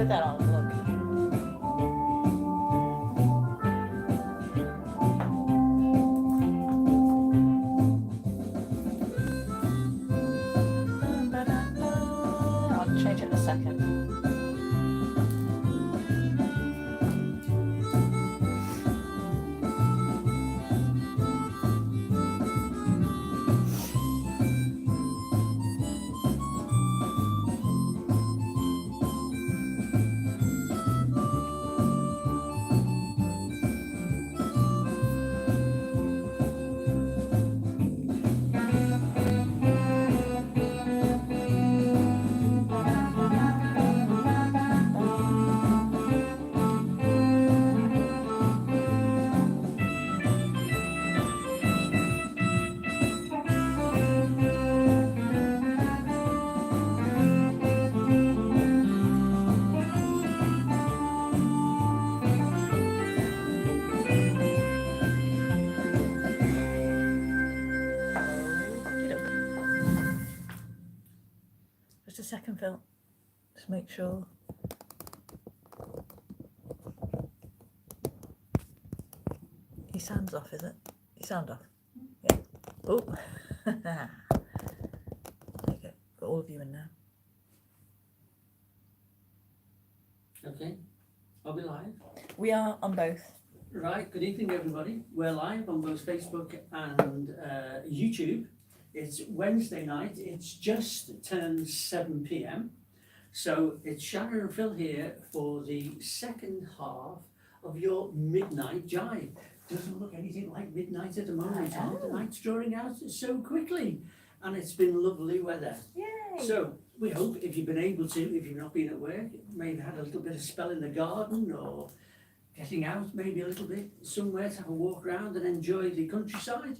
good then, I'll look. I'll change it in a second. Just a second, Phil. Just make sure. Your sound's off, is it? Your sound off? Yeah. Oh. There you go. Got all of you in now. Okay, are we live? We are on both. Right, good evening everybody. We're live on both Facebook and YouTube. It's Wednesday night, it's just turned 7 p.m. So it's Shannon and Phil here for the second half of your midnight jive. Doesn't look anything like midnight at the moment. The night's drawing out so quickly and it's been lovely weather. Yay! So we hope if you've been able to, if you've not been at work, maybe had a little bit of spell in the garden or getting out maybe a little bit somewhere to have a walk around and enjoy the countryside.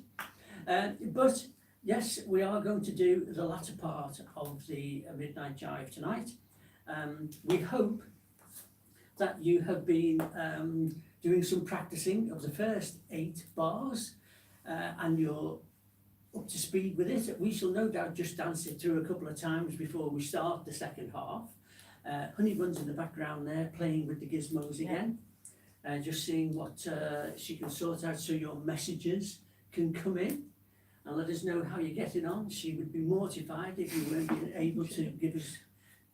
But yes, we are going to do the latter part of the Midnight Jive tonight. We hope that you have been doing some practicing of the first 8 bars and you're up to speed with it. We shall no doubt just dance it through a couple of times before we start the second half. Honeybun's in the background there playing with the gizmos again. Just seeing what she can sort out so your messages can come in and let us know how you're getting on. She would be mortified if you weren't being able to give us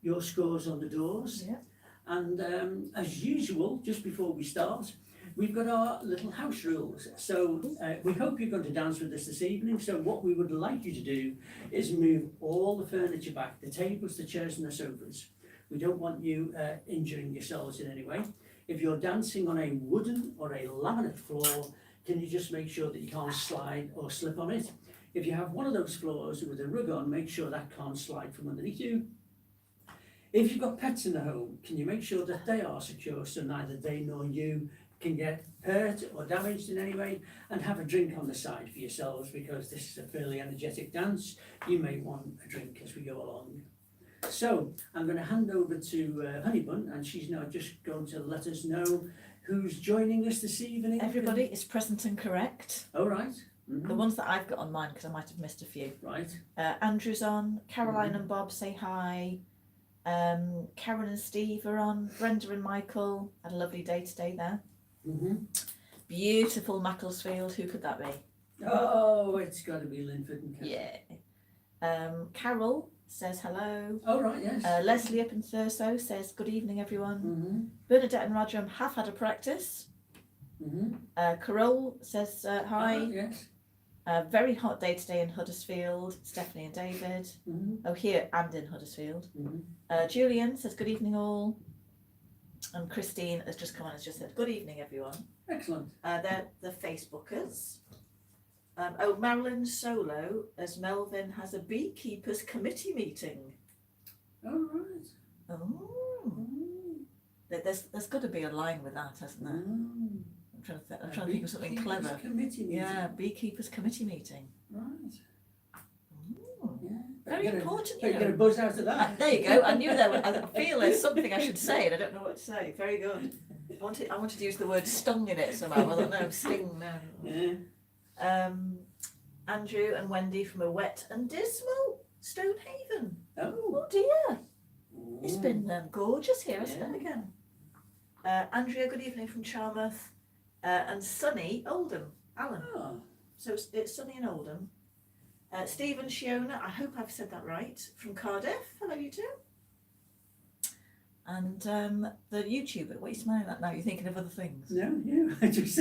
your scores on the doors. Yeah. And as usual, just before we start, we've got our little house rules. So we hope you're going to dance with us this evening. So what we would like you to do is move all the furniture back, the tables, the chairs and the sofas. We don't want you injuring yourselves in any way. If you're dancing on a wooden or a laminate floor, can you just make sure that you can't slide or slip on it? If you have one of those floors with a rug on, make sure that can't slide from underneath you. If you've got pets in the home, can you make sure that they are secure so neither they nor you can get hurt or damaged in any way, and have a drink on the side for yourselves because this is a fairly energetic dance. You may want a drink as we go along. So I'm going to hand over to Honeybun, and she's now just going to let us know who's joining us this evening. Everybody is present and correct. Oh, right. The ones that I've got on mine, because I might have missed a few. Right. Andrew's on, Caroline and Bob say hi. Karen and Steve are on, Brenda and Michael had a lovely day today there. Beautiful Macclesfield, who could that be? Oh, it's got to be Linford and Kent. Yeah. Carol says hello. Oh, right, yes. Leslie up in Thurso says good evening everyone. Bernadette and Roger have had a practice. Carol says hi. Yes. Very hot day today in Huddersfield, Stephanie and David. Oh, here and in Huddersfield. Julian says good evening all. And Christine has just come on and has just said good evening everyone. Excellent. They're the Facebookers. Oh, Marilyn Solo as Melvin has a beekeepers committee meeting. Oh, right. Oh. There's got to be a line with that, hasn't there? I'm trying to think of something clever. Committee meeting. Yeah, beekeepers committee meeting. Right. Yeah. Very important. You get a buzz out of that. There you go. I knew there was, I feel there's something I should say and I don't know what to say. Very good. I wanted to use the word stung in it somehow. I don't know, sting, no. Yeah. Andrew and Wendy from a wet and dismal Stonehaven. Oh. Dear. It's been gorgeous here, hasn't it, again? Andrea, good evening from Charmouth. And sunny Oldham, Alan. Oh, So it's sunny in Oldham. Stephen, Shiona, I hope I've said that right, from Cardiff. Hello, you two. And the YouTuber, what are you smiling at now? You're thinking of other things. no, you. I just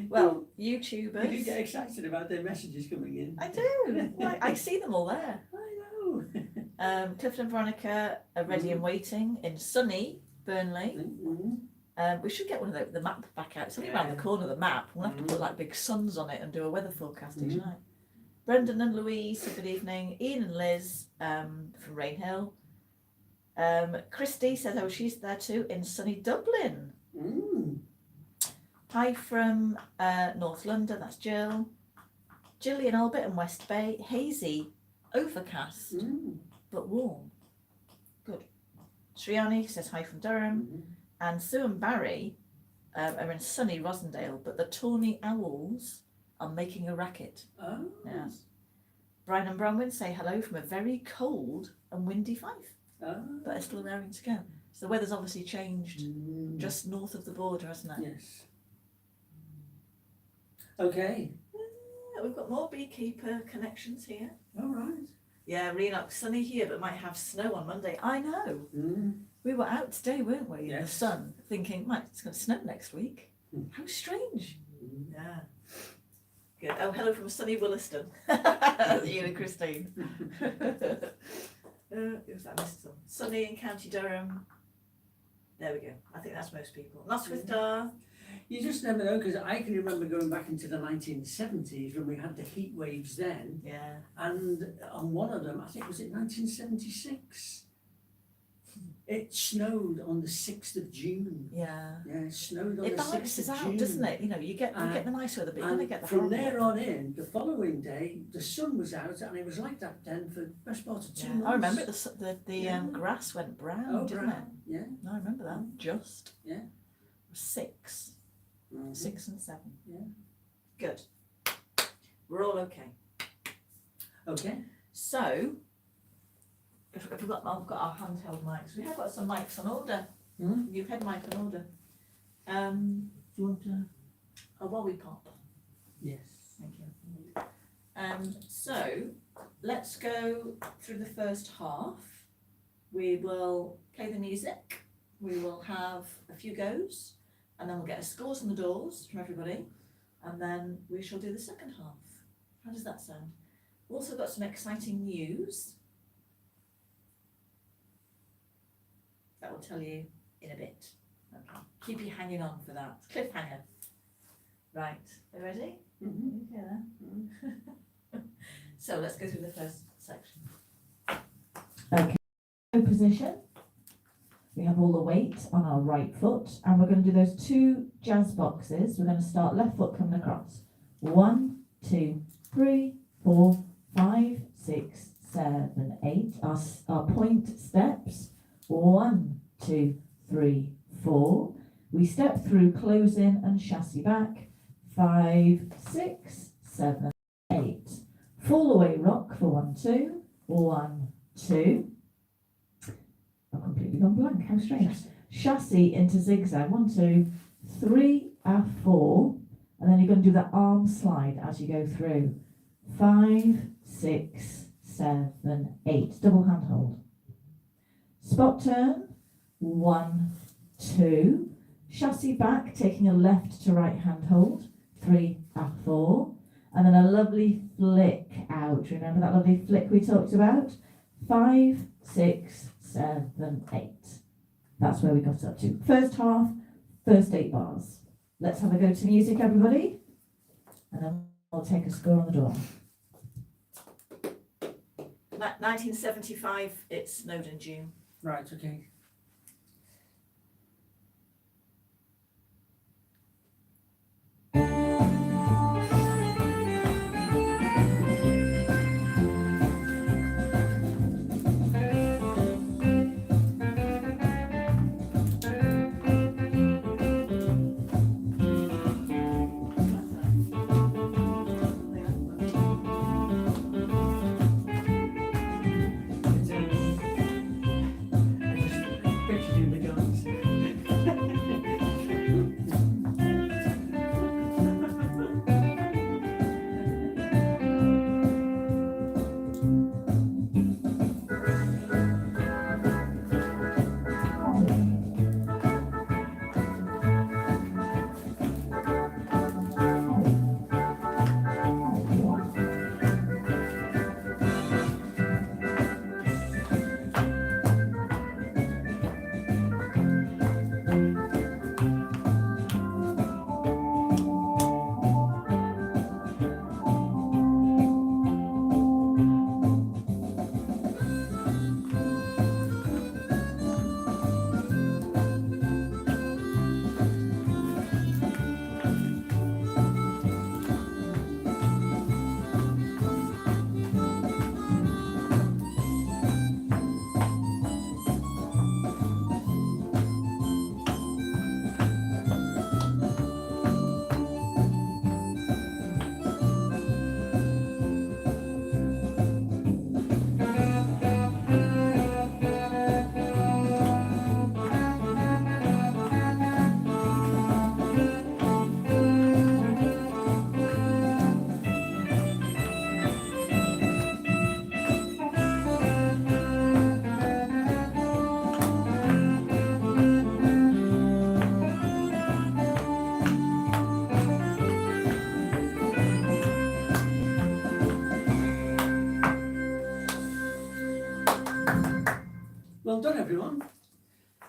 Well, you YouTubers. do get excited about their messages coming in. I do. Well, I see them all there. I know. Clifford and Veronica are ready and waiting in sunny Burnley. We should get one of the map back out. It's only around the corner of the map. We'll have to put like big suns on it and do a weather forecast each night. Brendan and Louise, good evening. Ian and Liz from Rainhill. Christy says, oh, she's there too in sunny Dublin. Hi from North London, that's Jill. Gillian Albert in West Bay. Hazy, overcast, but warm. Good. Sriani says hi from Durham. And Sue and Barry are in sunny Rosendale, but the Tawny Owls are making a racket. Oh. Yes. Brian and Bronwyn say hello from a very cold and windy Fife, but are still raring to go. So the weather's obviously changed just north of the border, hasn't it? Yes. Okay. We've got more beekeeper connections here. All right. Yeah, Renox, sunny here, but might have snow on Monday. I know. We were out today, weren't we, in the sun, thinking, right, it's going to snow next week. How strange. Yeah. Good. Oh, hello from sunny Williston. You and Christine. Who's that? Missed some. Sunny in County Durham. There we go. I think that's most people. Nosworth Dar. You just never know, because I can remember going back into the 1970s when we had the heat waves then. Yeah. And on one of them, I think, was it 1976? It snowed on the 6th of June. Yeah. Yeah, it snowed on It the 6th balances of out, June. doesn't it? You know, you get the nice weather, but you're going to get the from horrible there weather. on in, the following day, the sun was out, and it was like that then for the best part of 2 Yeah. months. I remember the grass went brown, didn't it? Yeah. I remember that. Just. Yeah. 6. 6 and 7. Yeah. Good. We're all okay. Okay. So, if we've got, I've got our handheld mics. We have got some mics on order. You've had mic on order. Do you want to? Oh, while we pop. Yes. Thank you. So, let's go through the first half. We will play the music. We will have a few goes. And then we'll get a scores on the doors from everybody, and then we shall do the second half. How does that sound? We've also got some exciting news that will tell you in a bit. Okay. Keep you hanging on for that. Cliffhanger. Right, are you ready? Okay then. So let's go through the first section. Okay, position. We have all the weight on our right foot, and we're going to do those 2 jazz boxes. We're going to start left foot coming across. 1, 2, 3, 4, 5, 6, 7, 8. Our point steps. 1, 2, 3, 4. We step through closing and chassis back. 5, 6, 7, 8. Full away rock for 1, 2. 1, 2. I've completely gone blank. How strange. Chassis into zigzag. 1, 2, 3, 4. And then you're going to do that arm slide as you go through. 5, 6, 7, 8. Double hand hold. Spot turn. 1, 2. Chassis back, taking a left to right hand hold. 3, 4. And then a lovely flick out. Remember that lovely flick we talked about? 5, 6, 7, 8. That's where we got up to. First half, first 8 bars. Let's have a go to music, everybody. And then we'll take a score on the door. 1975, it snowed in June. Right, okay.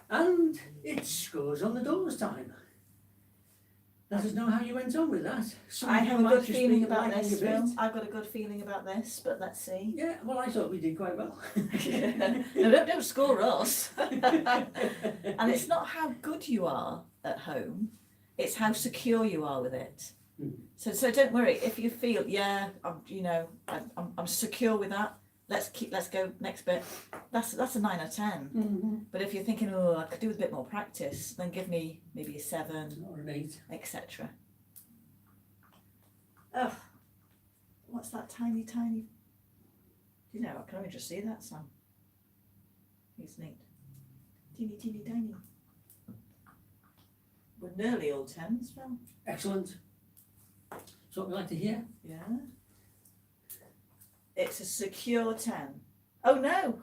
And it's scores on the doors time. Let us know how you went on with that. Some I of have you a might good just feeling be about lagging this, a bit. Phil. I've got a good feeling about this, but let's see. Yeah, well, I thought we did quite well. No, don't score us. And it's not how good you are at home, it's how secure you are with it. So don't worry if you feel I'm secure with that. Let's go next bit. That's a 9 or 10. But if you're thinking, oh, I could do with a bit more practice, then give me maybe a 7 Or an 8. etc. Oh, what's that tiny? Do you know? I can only just see that, Sam. It's neat. Teeny tiny. We're nearly all 10s, Phil. Excellent. That's what we like to hear. Yeah. It's a secure 10. Oh no!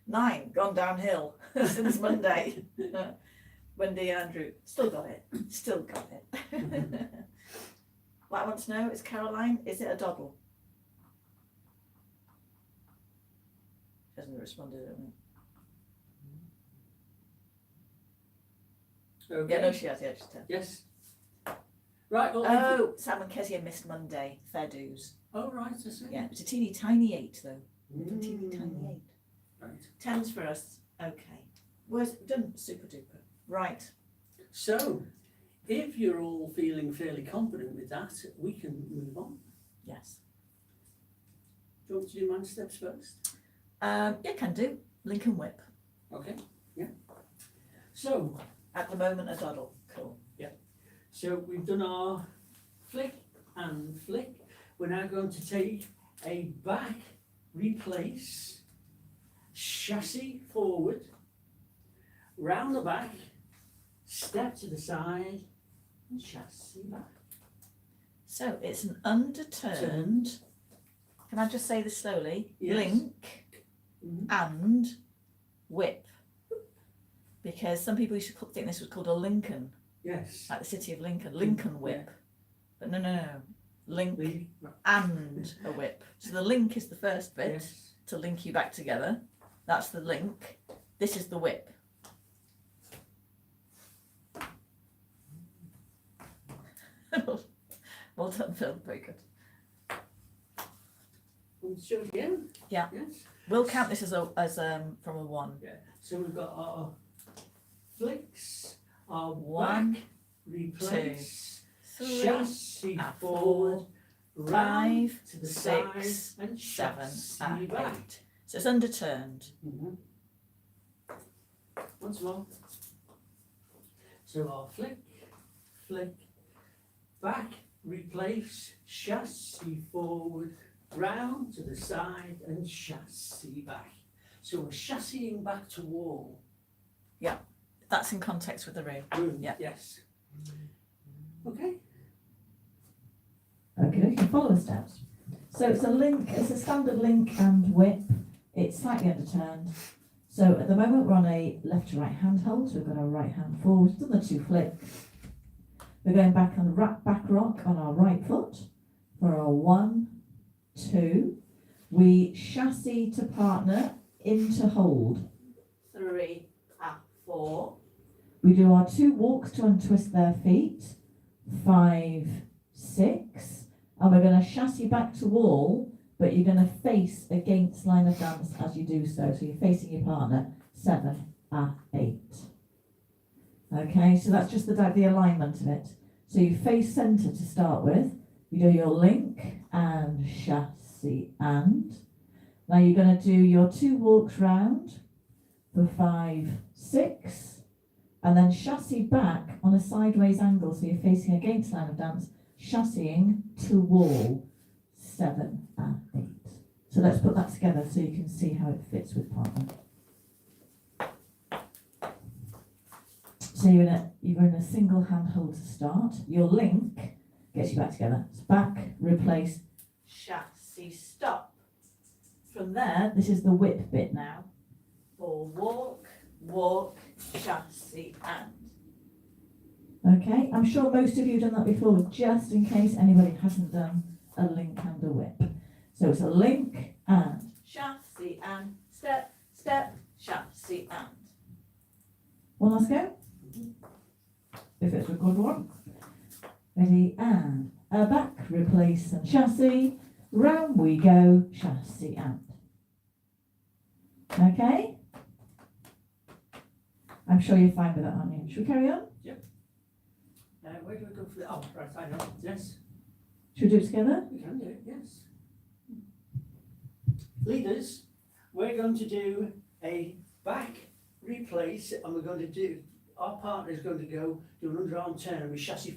9, gone downhill since Monday. Wendy, Andrew, still got it. What I want to know is, Caroline, is it a doddle? She hasn't responded, I don't know. Okay. Yeah, no, she has, she's 10. Yes. Right, well. Oh, Sam and Kezia missed Monday. Fair dues. Oh, right, I see. Yeah, it's a teeny tiny 8 though. Teeny tiny 8. Right. 10s for us. Okay. Where's done? Super duper. Right. So, if you're all feeling fairly confident with that, we can move on. Yes. Do you want to do mind steps first? Yeah, can do. Lincoln whip. Okay, yeah. So, At the moment, a doddle. Cool. So we've done our flick and flick. We're now going to take a back replace, chassis forward, round the back, step to the side, and chassis back. So it's an underturned. Can I just say this slowly? Yes. Link and whip. Because some people used to think this was called a Lincoln, Yes. like the city of Lincoln. Lincoln whip. But no. Link Right. and a whip. So the link is the first bit Yes. to link you back together. That's the link. This is the whip. Well done, Phil. Very good. Want to show it again? Yeah. Yes. We'll count this as from a 1. Yeah. So we've got our flicks, our One, back replace, 3, chassis and forward, 4, round 5, to the 6, side, and 7, chassis and back. 8. So it's underturned. Once more. So our flick, back, replace, chassis forward, round to the side, and chassis back. So we're chassising back to wall. That's in context with the room. Yeah. Yes. Okay. Okay, you can follow the steps. So it's a standard link and whip. It's slightly underturned. So at the moment we're on a left to right hand hold, so we've got our right hand forward, we've done the 2 flicks. We're going back on the back rock on our right foot for our 1, 2. We chassis to partner into hold. 3, 4. We do our 2 walks to untwist their feet. 5, 6. And we're going to chassis back to wall, but you're going to face against line of dance as you do so. So you're facing your partner. 7, 8. Okay, so that's just the alignment of it. So you face centre to start with. You do your link and chassis and. Now you're going to do your 2 walks round for 5, 6. And then chassis back on a sideways angle, so you're facing against line of dance, chassising to wall, 7 and 8. So let's put that together so you can see how it fits with partner. So you're in a single hand hold to start. Your link gets you back together. It's back, replace, chassis, stop. From there, this is the whip bit now. For walk, chassis and. Okay, I'm sure most of you have done that before, but just in case anybody hasn't done a link and a whip. So it's a link and chassis and step, chassis and. One last go. If it's a good one. Ready, and a back, replace and chassis. Round we go, chassis and. Okay? I'm sure you're fine with that, aren't you? Should we carry on? Where do we go for the, oh, right, I know, yes, Should we do it together? we can do it, yes. Leaders, we're going to do a back replace, and we're going to do, our partner is going to go do an underarm turn with chassis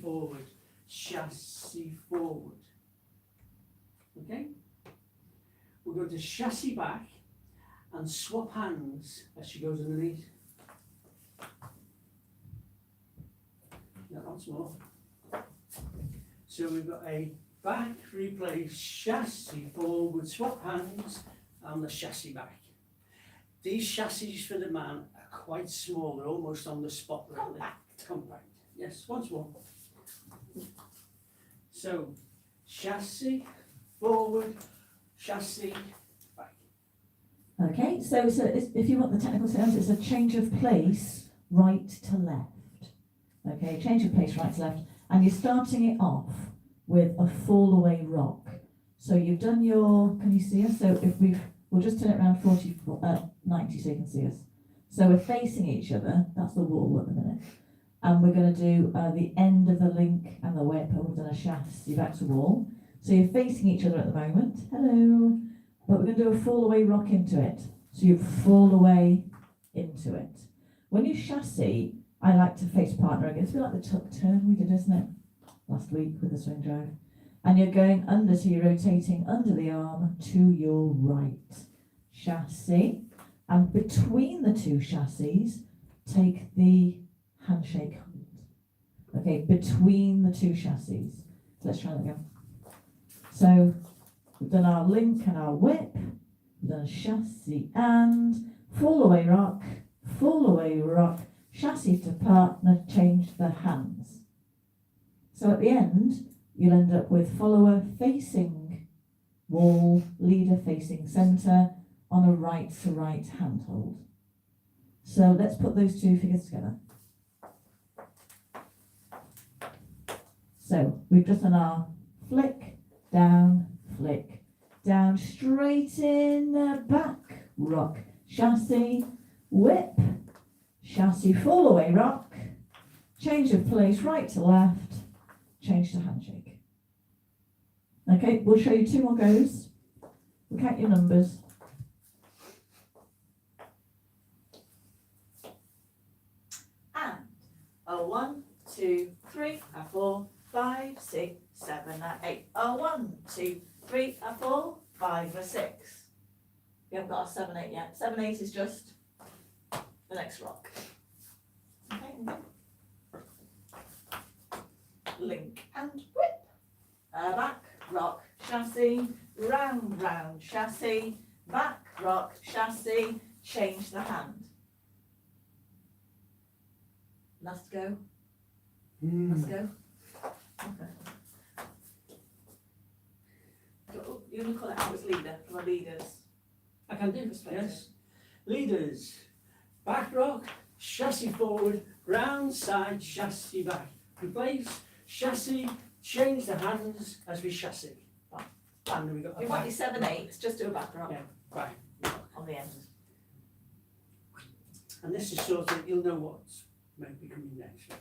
forward. Okay? We're going to chassis back and swap hands as she goes underneath. Yeah, once more. So we've got a back replace, chassis forward, swap hands, and the chassis back. These chassis for the man are quite small, they're almost on the spot. Compact. Yes, once more. So, chassis forward, chassis back. Okay, so if you want the technical terms, it's a change of place, right to left. Okay, change of place, right to left, and you're starting it off with a fall away rock. So you've done your, can you see us? So if we'll just turn it around 90 so you can see us. So we're facing each other, that's the wall at the minute. And we're going to do the end of the link and the whip, and we've done a chassis back to wall. So you're facing each other at the moment, hello. But we're going to do a fall away rock into it. So you fall away into it. When you chassis, I like to face partner again. It's a bit like the tuck turn we did, isn't it? Last week with the swing drive. And you're going under, so you're rotating under the arm to your right. Chassis. And between the two chassis, take the handshake hold. Okay, between the two chassis. So let's try that again. So we've done our link and our whip. We've done a chassis and fall away rock, chassis to partner, change the hands. So at the end, you'll end up with follower facing wall, leader facing centre on a right to right handhold. So let's put those two figures together. So we've just done our flick, down, straight in, back, rock, chassis, whip, chassis fall away rock, change of place, right to left, change to handshake. Okay, we'll show you two more goes. We'll count your numbers. And a 1, 2, 3, a 4, 5, 6, 7, a 8. A 1, 2, 3, a 4, 5, a 6. We haven't got our 7, 8 yet. 7, 8 is just the next rock. Okay. Link and whip. Back, rock, chassis, round, chassis, back, rock, chassis, change the hand. Last go. Let's go. Okay. Oh, you're going to call it out as leader for our leaders. I can do this, yes. Leaders, back rock, chassis forward, round side, chassis back. Replace, chassis, change the hands as we chassis. And we got If you want your 7, 8, just do a back rock yeah, back. on the end. And this is sort of, you'll know what's might be coming next.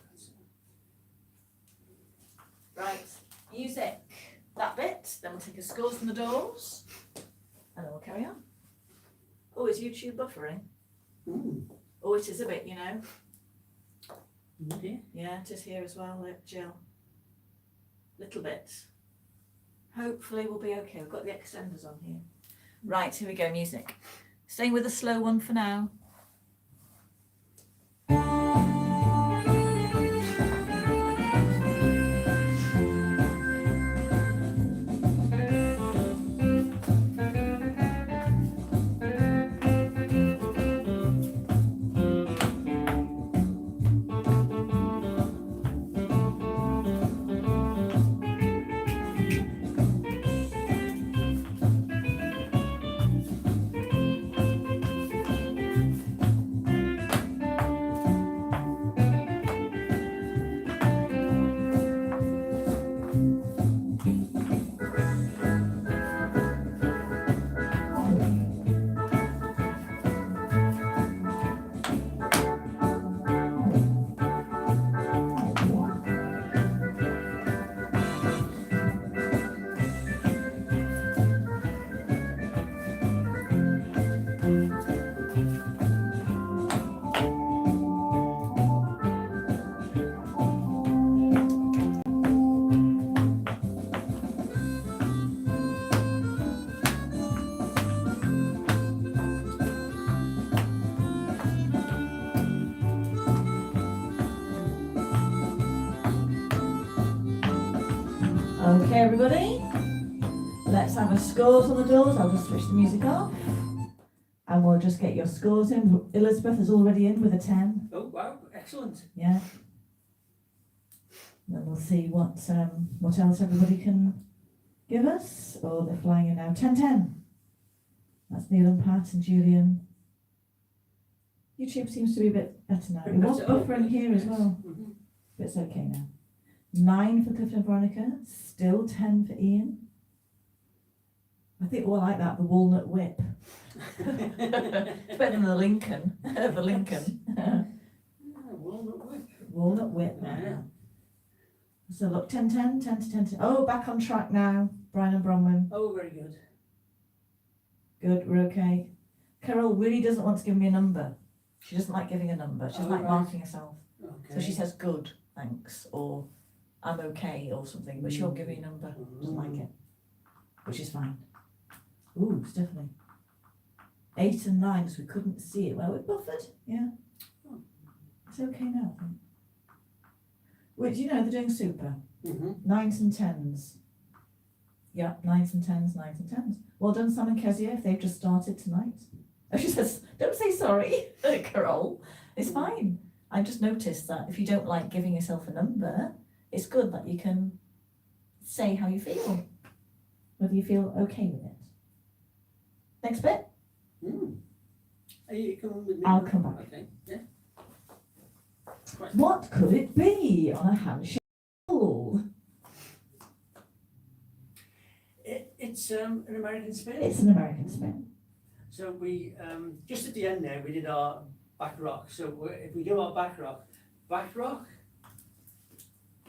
Right, music. That bit, then we'll take a scores from the doors, and then we'll carry on. Oh, is YouTube buffering? Oh, it is a bit, you know. Okay. Yeah, it is here as well, Jill. Little bit. Hopefully we'll be okay. We've got the extenders on here. Right, here we go, music. Staying with a slow one for now. Okay, everybody. Let's have a scores on the doors. I'll just switch the music off. And we'll just get your scores in. Elizabeth is already in with a 10. Oh, wow, excellent. Yeah. Then we'll see what else everybody can give us. Oh, they're flying in now. 10-10. That's Neil and Pat and Julian. YouTube seems to be a bit better now. It was buffering here as well. Mhm. But it's okay now. 9 for Clifton and Veronica. Still 10 for Ian. I think we'll like that, the walnut whip. It's better than the Lincoln. The Lincoln. Walnut whip. Walnut whip. Yeah. So look, 10-10, 10-10. Oh, back on track now. Brian and Bronwyn. Oh, very good. Good, we're okay. Carol really doesn't want to give me a number. She doesn't like giving a number. She doesn't like Right. marking herself. Okay. So she says good, thanks, or I'm okay, or something, but she won't give me a number. Doesn't like it, which is fine. Ooh, Stephanie. 8 and 9, so we couldn't see it. Well, we buffered, yeah. It's okay now, I think. Which, you know, they're doing super. Mm-hmm. 9s and 10s. Yeah, 9s and 10s, 9s and 10s. Well done, Sam and Kezia, if they've just started tonight. Oh, she says, don't say sorry, Carol. It's fine. I just noticed that if you don't like giving yourself a number, it's good that you can say how you feel, whether you feel okay with it. Next bit. Are you coming with me? I'll come back. Okay, yeah. Right. What could it be on a handshake call? It's an American spin. It's an American spin. So we, just at the end there, we did our back rock. So if we do our back rock,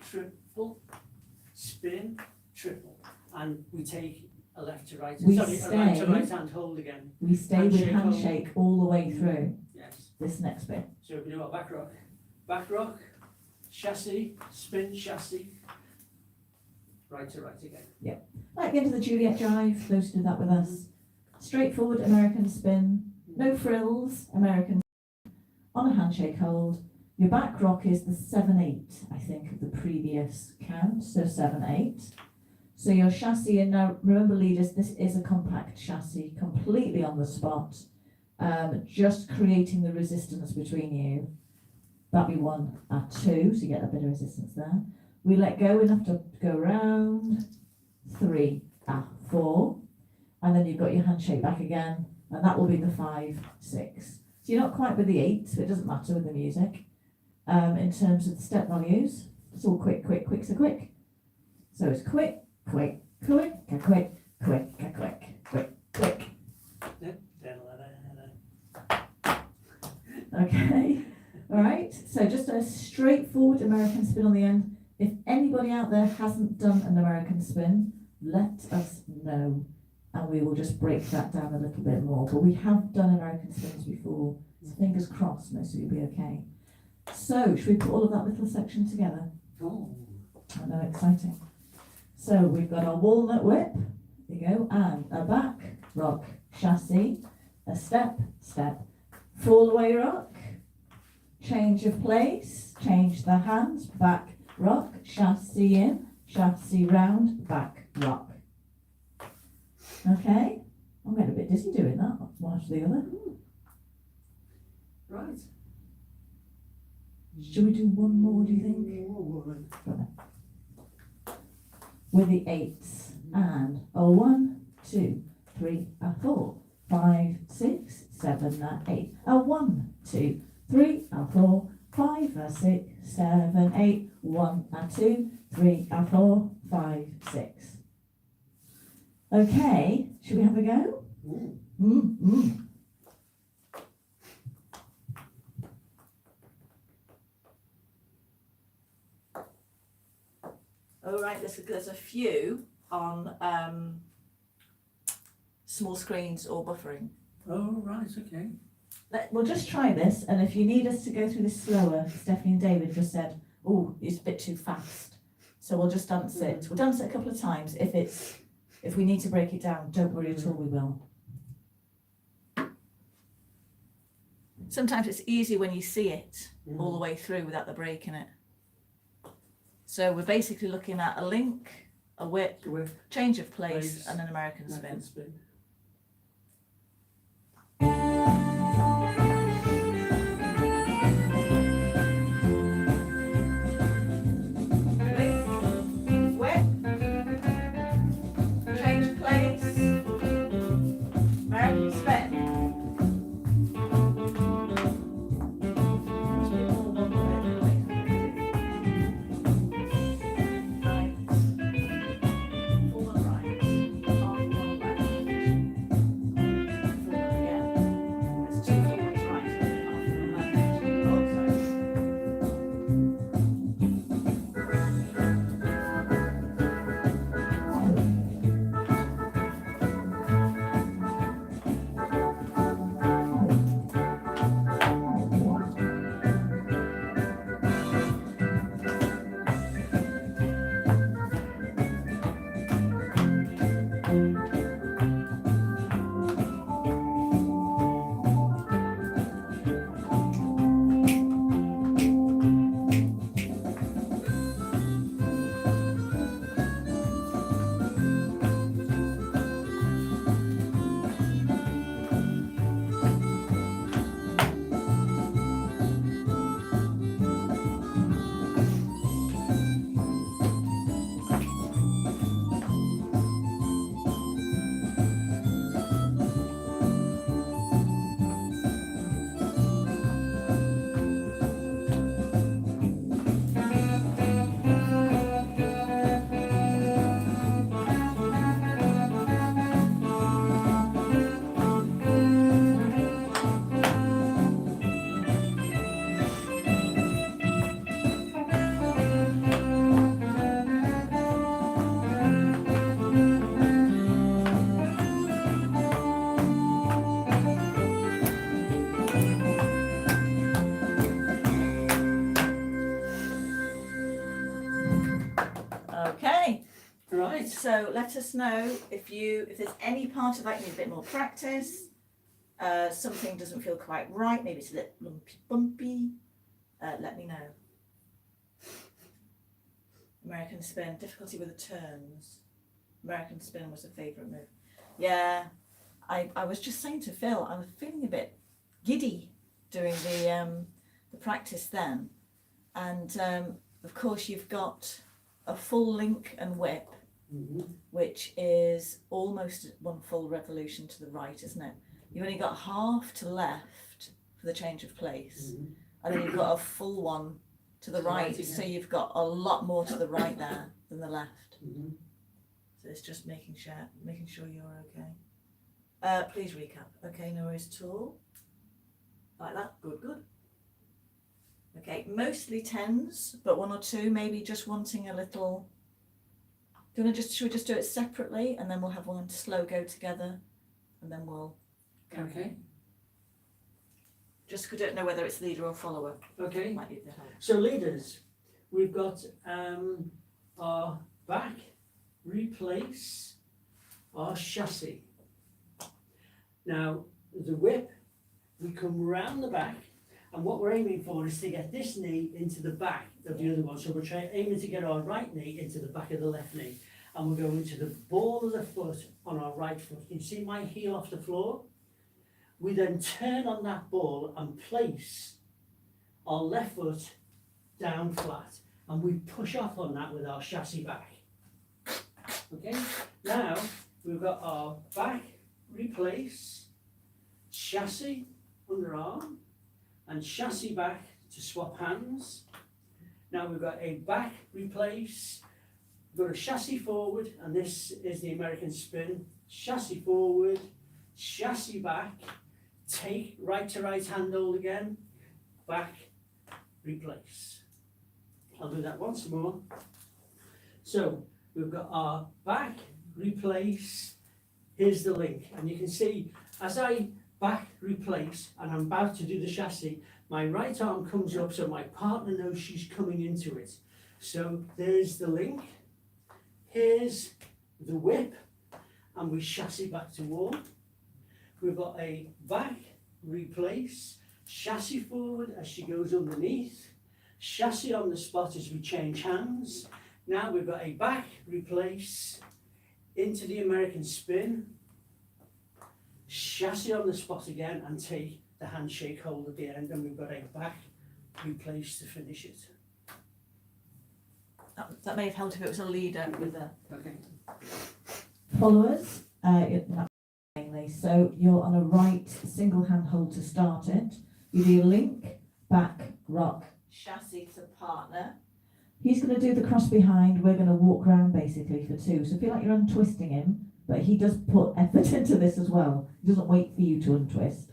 triple, spin, triple. And we take a left to right, We a right to stay- right hand hold again. We stay with Handshake hold. handshake all the way through Yes. this next bit. So if we do our back rock, chassis, spin, chassis, right to right again. Like the end of the Juliet Jive, those who did that with us. Straightforward American spin, no frills, American on a handshake hold. Your back rock is the 7-8, I think, of the previous count, so 7-8. So your chassis, and now remember leaders, this is a compact chassis, completely on the spot, just creating the resistance between you. That'd be 1 at 2, so you get a bit of resistance there. We let go enough to go round, 3 at 4, and then you've got your handshake back again, and that will be the 5, 6. So you're not quite with the 8, so it doesn't matter with the music. In terms of the step values, it's all quick, quick, quick, so quick. So it's quick, quick, quick, quick, quick, quick, quick, quick, quick. Okay, all right. So just a straightforward American spin on the end. If anybody out there hasn't done an American spin, let us know, and we will just break that down a little bit more. But we have done American spins before, so fingers crossed, most of you will be okay. So, should we put all of that little section together? Oh. I know, exciting. So, we've got our walnut whip, there you go, and a back rock chassis, a step, fall away rock, change of place, change the hands, back rock, chassis in, chassis round, back rock. Okay, I'm getting a bit dizzy doing that, one after the other. Right. Should we do one more, do you think? With the 8s, and a 1, 2, 3, a 4, 5, 6, 7, a 8, a 1, 2, 3, a 4, 5, a 6, 7, 8, 1, a 2, 3, a 4, 5, 6. Okay, should we have a go? All right, there's a few on small screens or buffering. Oh, right, okay. We'll just try this, and if you need us to go through this slower, Stephanie and David just said, oh, it's a bit too fast. So we'll just dance it. We'll dance it a couple of times. If we need to break it down, don't worry at all, we will. Sometimes it's easy when you see it all the way through without the break in it. So we're basically looking at a link, a whip, Whip, change of place, Place, and an American spin. American spin. Blink, whip, change of place, American spin. Must be all one minute, right, forward right, half one left, forward again. There's two forwards right, half one left. Oh, sorry. Okay, Right. so let us know if there's any part of that you need a bit more practice, something doesn't feel quite right, maybe it's a little lumpy bumpy, let me know. American spin, difficulty with the turns. American spin was a favourite move. Yeah, I was just saying to Phil, I was feeling a bit giddy doing the practice then, and of course you've got a full link and whip, which is almost one full revolution to the right, isn't it? You've only got half to left for the change of place, and then you've got a full one to the right, so you've got a lot more to the right there than the left. So it's just making sure you're okay. Please recap. Okay, no worries at all. Like that. Good, good. Okay, mostly tens, but one or two maybe just wanting a little. Should we just do it separately, and then we'll have one slow go together, and then we'll. Okay. Just don't know whether it's leader or follower. Okay. Might need the help. So leaders, we've got our back, replace, our chassis. Now the whip, we come round the back, and what we're aiming for is to get this knee into the back of the other one. So we're aiming to get our right knee into the back of the left knee, and we're going to the ball of the foot on our right foot. Can you see my heel off the floor? We then turn on that ball and place our left foot down flat, and we push off on that with our chassis back. Okay, now we've got our back, replace, chassis, underarm, and chassis back to swap hands. Now we've got a back, replace, we've got a chassis forward, and this is the American spin, chassis forward, chassis back, take right to right hand hold again, back, replace. I'll do that once more. So we've got our back, replace, here's the link, and you can see as I back, replace, and I'm about to do the chassis, my right arm comes up so my partner knows she's coming into it. So there's the link, here's the whip, and we chassis back to one. We've got a back, replace, chassis forward as she goes underneath, chassis on the spot as we change hands, Now we've got a back, replace, into the American spin, chassis on the spot again, and take the handshake hold at the end, and we've got a back, replace to finish it. That may have helped if it was a leader with a. Okay. Followers, mainly. So you're on a right single hand hold to start it. You do link, back, rock. Chassis to partner. He's going to do the cross behind. We're going to walk around basically for two. So feel like you're untwisting him, but he does put effort into this as well. He doesn't wait for you to untwist.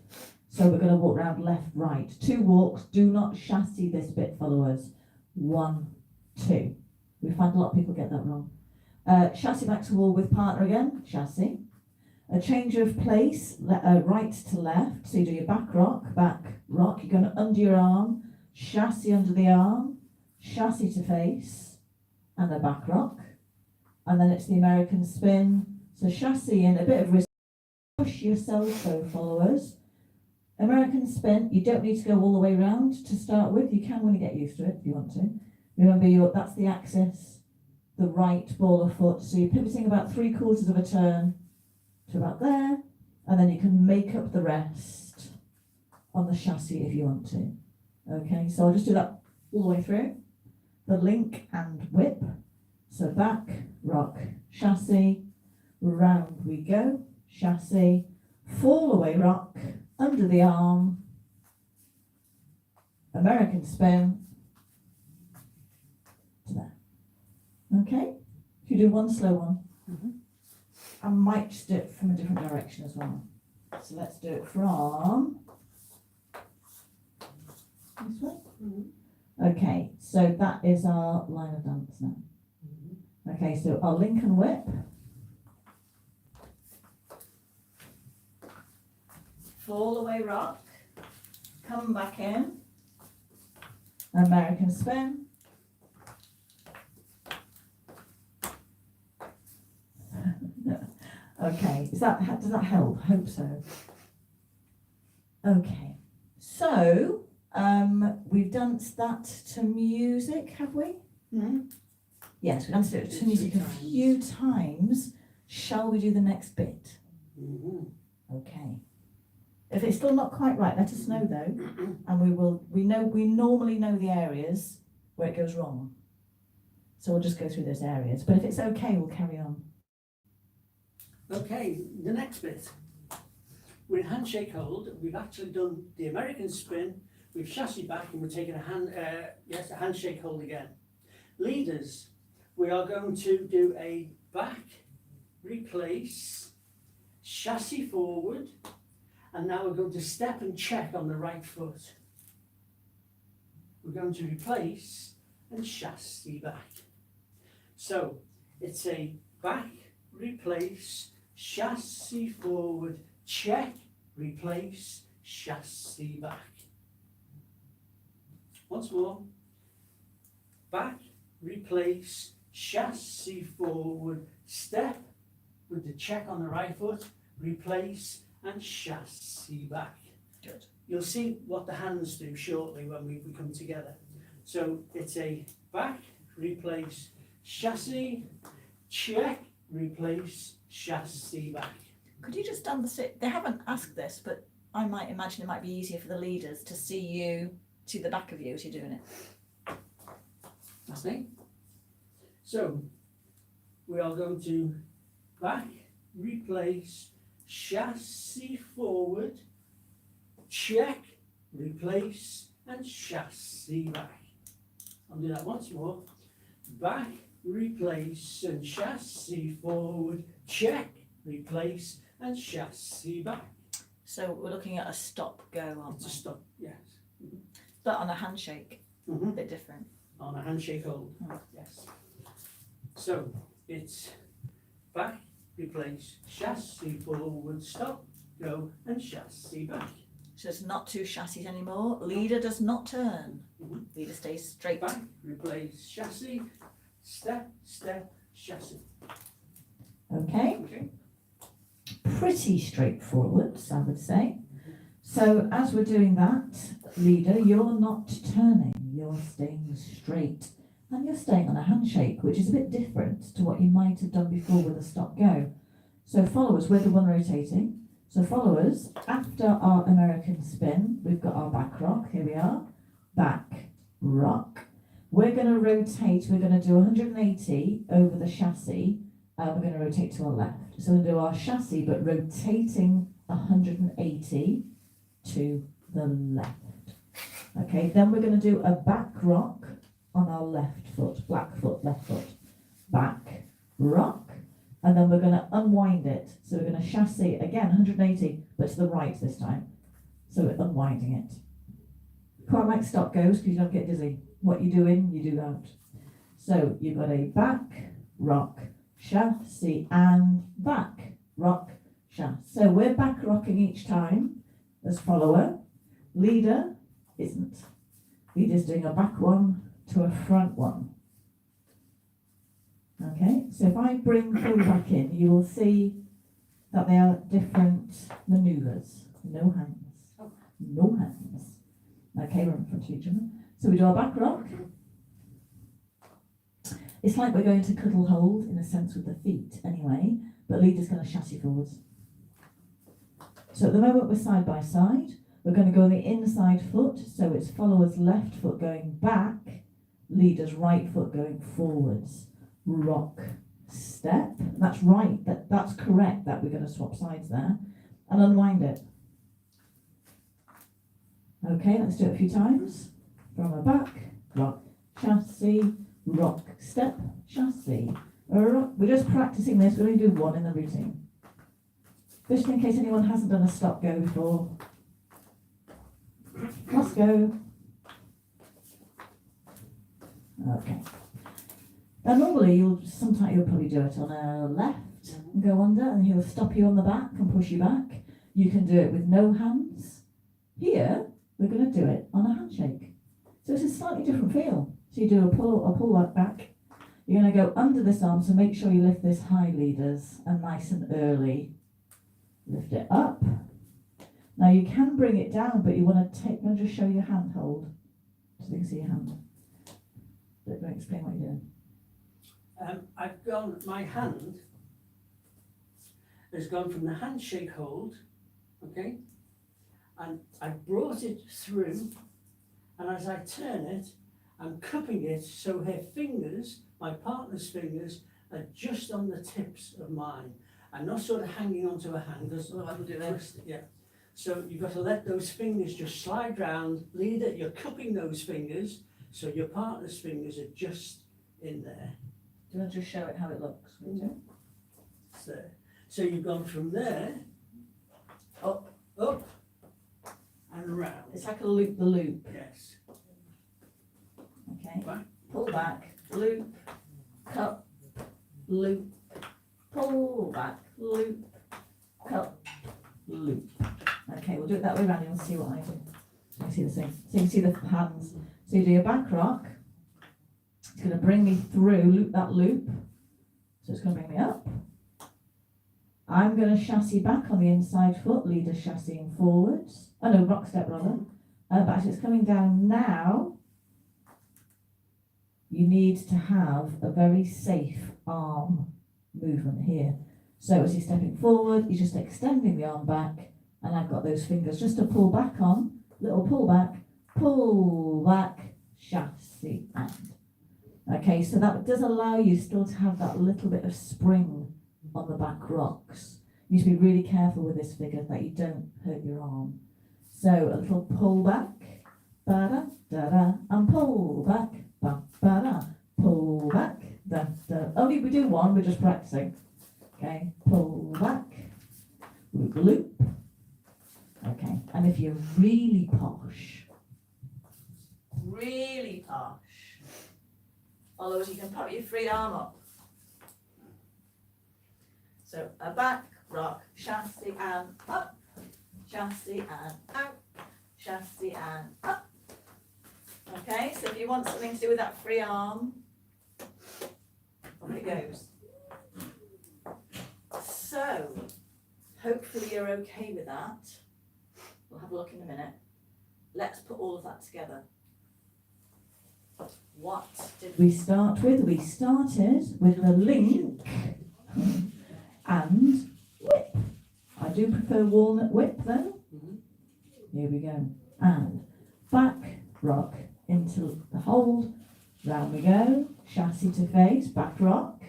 So we're going to walk around left, right. 2 walks. Do not chassis this bit, followers. 1, 2. We find a lot of people get that wrong. Chassis back to wall with partner again. Chassis. A change of place, right to left. So you do your back, rock. You're going under your arm. Chassis under the arm. Chassis to face. And a back rock. And then it's the American spin. So chassis in, a bit of wrist. Push yourself, though, followers. American spin. You don't need to go all the way round to start with. You can when you get used to it if you want to. Remember, that's the axis, the right ball of foot. So you're pivoting about 3/4 of a turn to about there, and then you can make up the rest on the chassis if you want to. Okay, so I'll just do that all the way through. The link and whip. So back, rock, chassis, round we go, chassis, fall away rock, under the arm, American spin, to there. Okay, if you do one slow one, I might just do it from a different direction as well. So let's do it from this way. Okay, so that is our line of dance now. Okay, so our link and whip. Fall away rock. Come back in. American spin. Okay, does that help? Hope so. Okay, so we've danced that to music, have we? Yes, we've danced it to music a few times. Shall we do the next bit? Okay. If it's still not quite right, let us know though, and we normally know the areas where it goes wrong. So we'll just go through those areas. But if it's okay, we'll carry on. Okay, the next bit. We're in handshake hold. We've actually done the American spin. We've chassis back and we're taking a handshake hold again. Leaders, we are going to do a back, replace, chassis forward, and now we're going to step and check on the right foot. We're going to replace and chassis back. So it's a back, replace, chassis forward, check, replace, chassis back. Once more. Back, replace, chassis forward, step with the check on the right foot, replace and chassis back. Good. You'll see what the hands do shortly when we come together. So it's a back, replace, chassis, check, replace, chassis back. Could you just stand the sit? They haven't asked this, but I might imagine it might be easier for the leaders to see the back of you as you're doing it. That's me. So we are going to back, replace, chassis forward, check, replace and chassis back. I'll do that once more. Back, replace and chassis forward, check, replace and chassis back. So we're looking at a stop go, aren't It's we? a stop, yes. But on a handshake, a bit different. On a handshake hold, yes. So it's back, replace, chassis forward, stop, go and chassis back. So it's not 2 chassis anymore. Leader does not turn. Leader stays straight. Back, replace, chassis, step, step, chassis. Okay, Okay. pretty straightforward, I would say. So as we're doing that, leader, you're not turning, you're staying straight. and you're staying on a handshake, which is a bit different to what you might have done before with a stop go. So followers, we're the one rotating. So followers, after our American spin, we've got our back rock, here we are, back rock. We're going to rotate, we're going to do 180 over the chassis, and we're going to rotate to our left. So we'll do our chassis, but rotating 180 to the left. Okay, then we're going to do a back rock on our left foot, black foot, left foot, back rock, and then we're going to unwind it. So we're going to chassis again 180, but to the right this time. So we're unwinding it. Quite like stop goes because you don't get dizzy. What you do in, you do out. So you've got a back rock, chassis, and back rock, chassis. So we're back rocking each time as follower. Leader isn't. Leader's doing a back one to a front one. Okay, so if I bring forward back in, you will see that they are different manoeuvres. No hands. No hands. Okay, we're in front of each other. So we do our back rock. It's like we're going to cuddle hold in a sense with the feet anyway, but leader's going to chassis forwards. So at the moment we're side by side. We're going to go on the inside foot, so it's follower's left foot going back, leader's right foot going forwards. Rock, step. That's right, that's correct that we're going to swap sides there. And unwind it. Okay, let's do it a few times. From a back, rock, chassis, rock, step, chassis, rock. We're just practicing this, we're going to do one in the routine. Just in case anyone hasn't done a stop go before. Let's go. Okay. Now normally sometimes you'll probably do it on a left and go under, and he'll stop you on the back and push you back. You can do it with no hands. Here, we're going to do it on a handshake. So it's a slightly different feel. So you do a pull that back. You're going to go under this arm, so make sure you lift this high, leaders, and nice and early. Lift it up. Now you can bring it down, but you want to just show your hand hold, so you can see your hand. Don't explain what you're doing. My hand has gone from the handshake hold, okay, and I brought it through, and as I turn it, I'm cupping it so her fingers, my partner's fingers, are just on the tips of mine. I'm not sort of hanging onto a hand, because yeah. So you've got to let those fingers just slide round. Leader, you're cupping those fingers, so your partner's fingers are just in there. Do you want to just show it how it looks? So you've gone from there, up, and around. It's like a loop the loop. Yes. Okay. Back. Pull back, loop, cup, loop, pull back, loop, cup, loop. Okay, we'll do it that way around and you'll see what I do. So you can see the same. So you can see the hands. So you do your back rock. It's going to bring me through, loop that loop. So it's going to bring me up. I'm going to chassis back on the inside foot, leader chassising forwards. Oh no, rock step rather. But as it's coming down now, you need to have a very safe arm movement here. So as he's stepping forward, he's just extending the arm back, and I've got those fingers just to pull back on, little pull back, chassis and. Okay, so that does allow you still to have that little bit of spring on the back rocks. You need to be really careful with this figure that you don't hurt your arm. So a little pull back, ba-da, da-da, and pull back, ba-da, pull back, da-da. Only we do one, we're just practicing. Okay, pull back, loop, loop. Okay, and if you're really posh, followers, you can pop your free arm up. So a back, rock, chassis and up, chassis and out, chassis and up. Okay, so if you want something to do with that free arm, off it goes. So, hopefully you're okay with that. We'll have a look in a minute. Let's put all of that together. What did we start with? We started with the link and whip. I do prefer walnut whip though. Mhm. Here we go. And back rock into the hold. Round we go. Chassis to face. Back rock.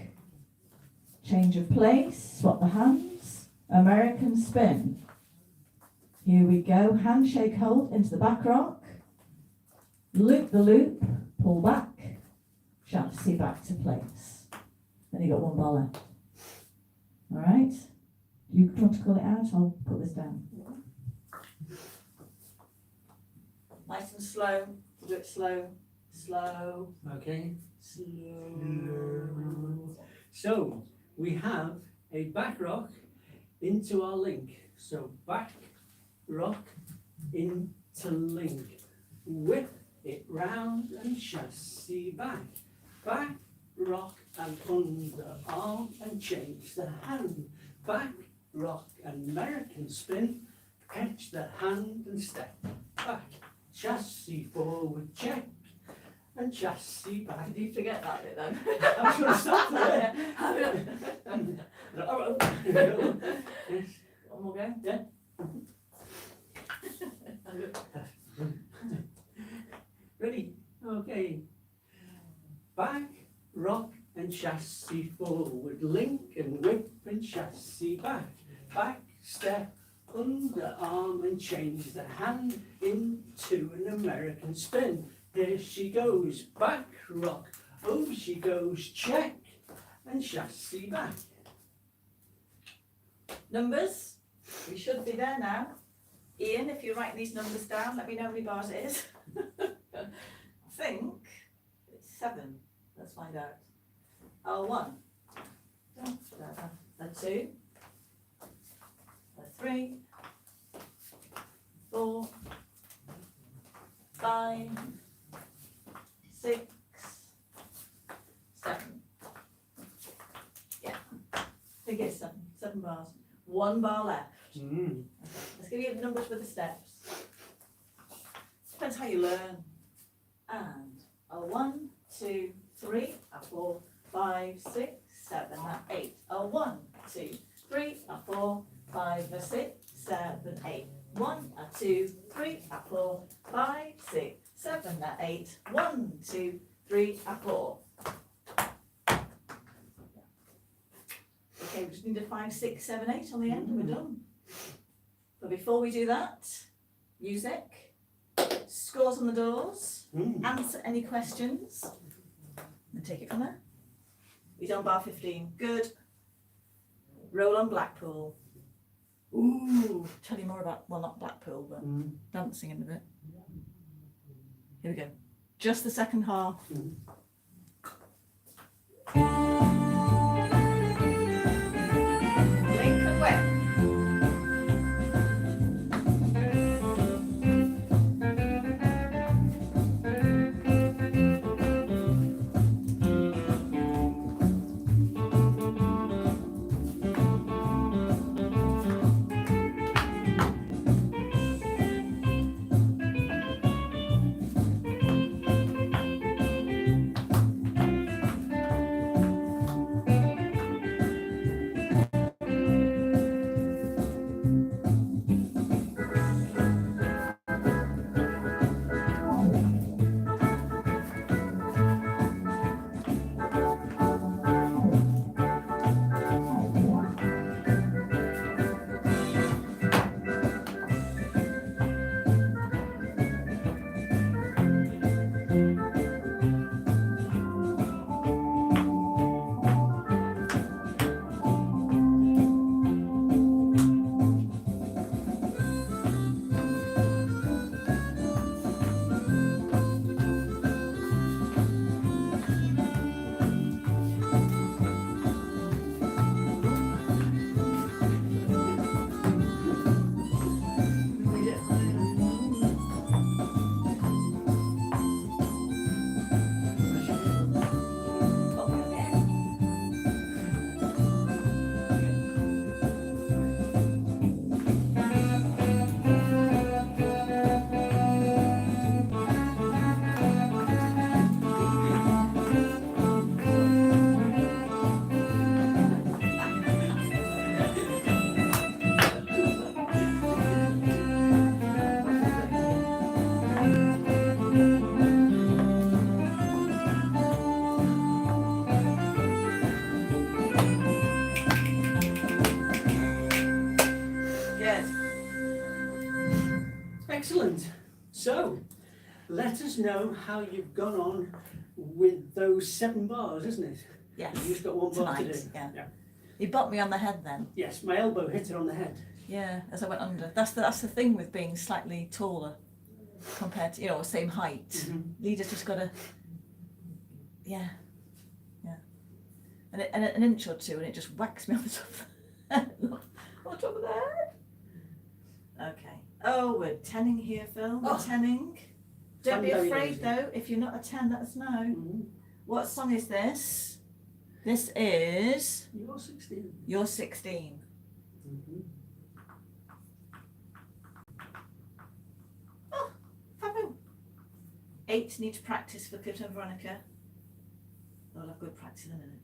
Change of place. Swap the hands. American spin. Here we go. Handshake hold into the back rock. Loop the loop. Pull back. Chassis back to place. Then you got 1 bar left. All right. You want to call it out? I'll put this down. nice and slow? Do it slow, slow, Okay. slow. So we have a back rock into our link. So back rock into link. Whip it round and chassis back. Back rock and underarm and change the hand. Back rock and American spin. Catch the hand and step back. Chassis forward check and chassis back. Did you forget that bit then? I was going to stop there. Yes. One more go? Yeah. Ready? Okay. Back, rock and chassis forward. Link and whip and chassis back. Back, step, underarm and change the hand into an American spin. Here she goes. Back, rock. Over she goes. Check and chassis back. Numbers? We should be there now. Ian, if you're writing these numbers down, let me know how many bars it is. I think it's 7. Let's find out. L1. L2. L3. 4. 5. 6. 7. Yeah. I think it's 7. 7 bars. 1 bar left. Let's give you the numbers with the steps. Depends how you learn. And a 1, 2, 3, a 4, 5, 6, 7, a 8. A 1, 2, 3, a 4, 5, a 6, 7, 8. 1, a 2, 3, a 4, 5, 6, 7, a 8. 1, 2, 3, a 4. Okay, we just need a 5, 6, 7, 8 on the end and we're done. But before we do that, music, scores on the doors, answer any questions, and take it from there. He's on bar 15, good. Roll on Blackpool. Ooh, tell you more about, well, not Blackpool, but dancing in a bit. Here we go. Just the second half. Link and whip. us know how you've gone on with those 7 bars, isn't it? Yes. You've just got 1 bar to Tonight, do. yeah. You bopped me on the head then. Yes, my elbow hit it on the head. Yeah, as I went under. That's the thing with being slightly taller compared to, you know, same height. Mm-hmm. Leader's just got to, yeah. And an inch or two, and it just whacks me on the top of the head. On the top of the head. Okay. Oh, we're 10ing here, Phil. We're 10ing. Don't be afraid though. If you're not a 10, let us know. Mm-hmm. What song is this? This is You're 16. You're 16. Mm-hmm. Oh, Fabu. 8 need to practice for Kurt and Veronica. They'll have good practice in a minute.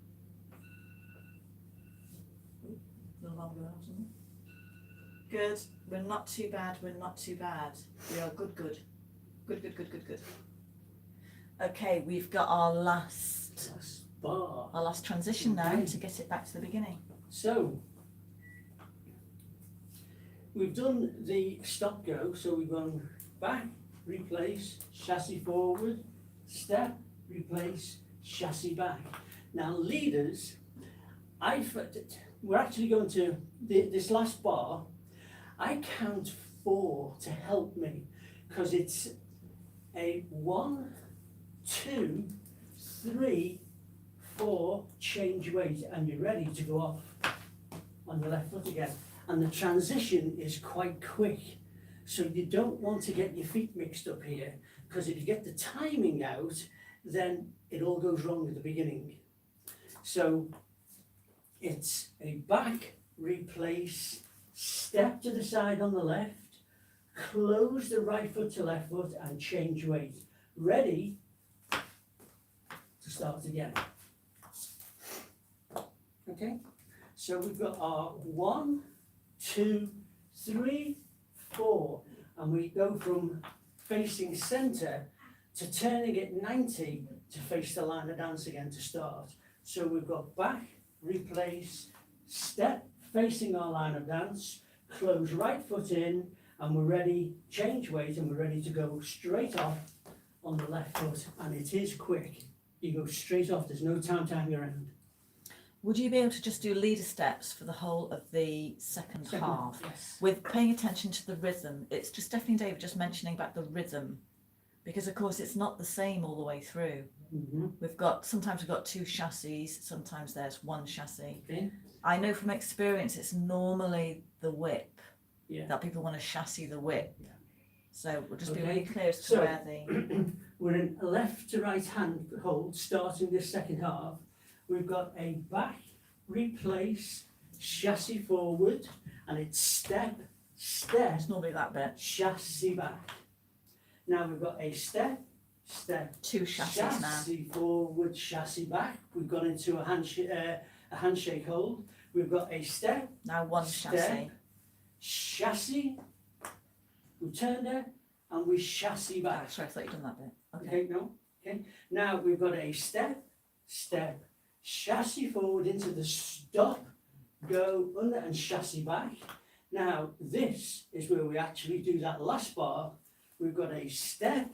Ooh, a little longer, wasn't it? Good. We're not too bad. We're not too bad. We are good. Good. Okay, we've got our last Bar. transition now Okay. to get it back to the beginning. So, we've done the stop go, so we've gone back, replace, chassis forward, step, replace, chassis back. Now leaders, we're actually going to, this last bar, I count 4 to help me, because it's a 1, 2, 3, 4, change weight, and you're ready to go off on the left foot again. And the transition is quite quick, so you don't want to get your feet mixed up here, because if you get the timing out, then it all goes wrong at the beginning. So it's a back, replace, step to the side on the left, close the right foot to left foot, and change weight. Ready to start again. Okay, so we've got our 1, 2, 3, 4, and we go from facing centre to turning it 90 to face the line of dance again to start. So we've got back, replace, step, facing our line of dance, close right foot in, and we're ready, change weight, and we're ready to go straight off on the left foot, and it is quick. You go straight off, there's no time to hang around. Would you be able to just do leader steps for the whole of the second half? Yes. With paying attention to the rhythm? It's just Stephanie and David just mentioning about the rhythm, because of course it's not the same all the way through. Mm-hmm. Sometimes we've got 2 chassis, sometimes there's 1 chassis. Okay. I know from experience it's normally the whip, Yeah. that people want to chassis the whip. Yeah. So we'll just be Okay. really clear as to So- where the, We're in a left to right hand hold starting this second half. We've got a back, replace, chassis forward, and it's step, step, it's normally that bit. chassis back. Now we've got a step, step, 2 chassis now. chassis forward, chassis back. We've gone into a handshake hold. We've got a step, Now 1 step, chassis. chassis, we turn there, and we chassis Oh, back. sorry, I thought you'd done that bit. Okay. Okay, no, okay. Now we've got a step, step, chassis forward into the stop, go under and chassis back. Now this is where we actually do that last bar. We've got a step,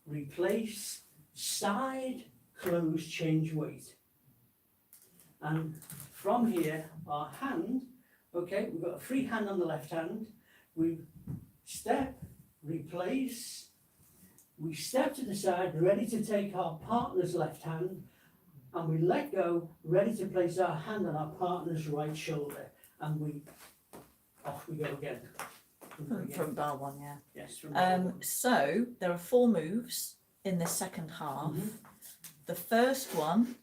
replace, side, close, change weight. And from here, our hand, okay, we've got a free hand on the left hand. We step, replace, we step to the side, ready to take our partner's left hand, and we let go, ready to place our hand on our partner's right shoulder, and off we go again. From bar 1, yeah. Yes, from bar one. So there are 4 moves in this second half. Mhm. The first one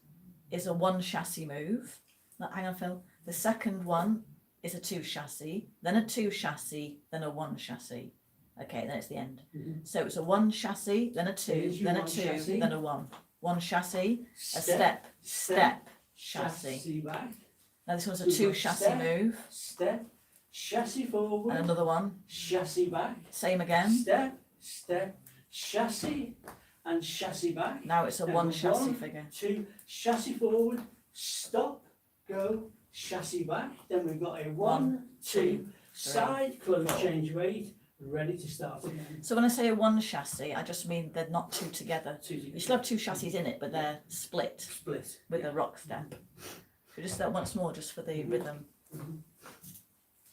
is a 1 chassis move. No, hang on, Phil. The second one is a 2 chassis, then a 2 chassis, then a 1 chassis. Okay, then it's the end. Mhm. So it's a 1 chassis, then a 2, Here's your then a 1 2, chassis. then a 1. 1 chassis, a step, chassis. Chassis back, Now this one's a We've 2 got chassis step, move, step, chassis forward, and another one. chassis back, Same again. step, step, chassis, and chassis back. Now it's a Now 1 we've chassis gone figure. to chassis forward, stop, go, chassis back. Then we've got a 1, 2, side, close, four. change weight, ready to start again. So when I say a one chassis, I just mean they're not two together. Two You still have two chassis in it, but they're split split. with a rock step. So just that once more, just for the rhythm.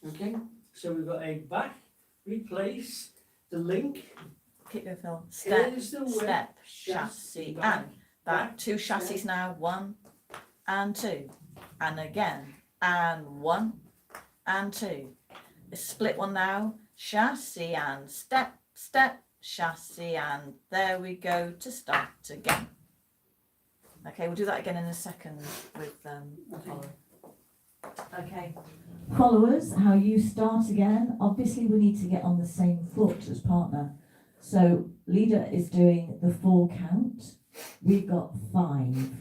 Okay, so we've got a back, replace, the link, Keep going, Phil. Step, is the whip, step, chassis, and back. Two chassis now. 1 and 2, and again, and 1 and 2. The split one now. Chassis and step, step, chassis, and there we go to start again. Okay, we'll do that again in a second with following. Okay. Followers, how you start again. Obviously, we need to get on the same foot as partner. So leader is doing the 4 count. We've got 5.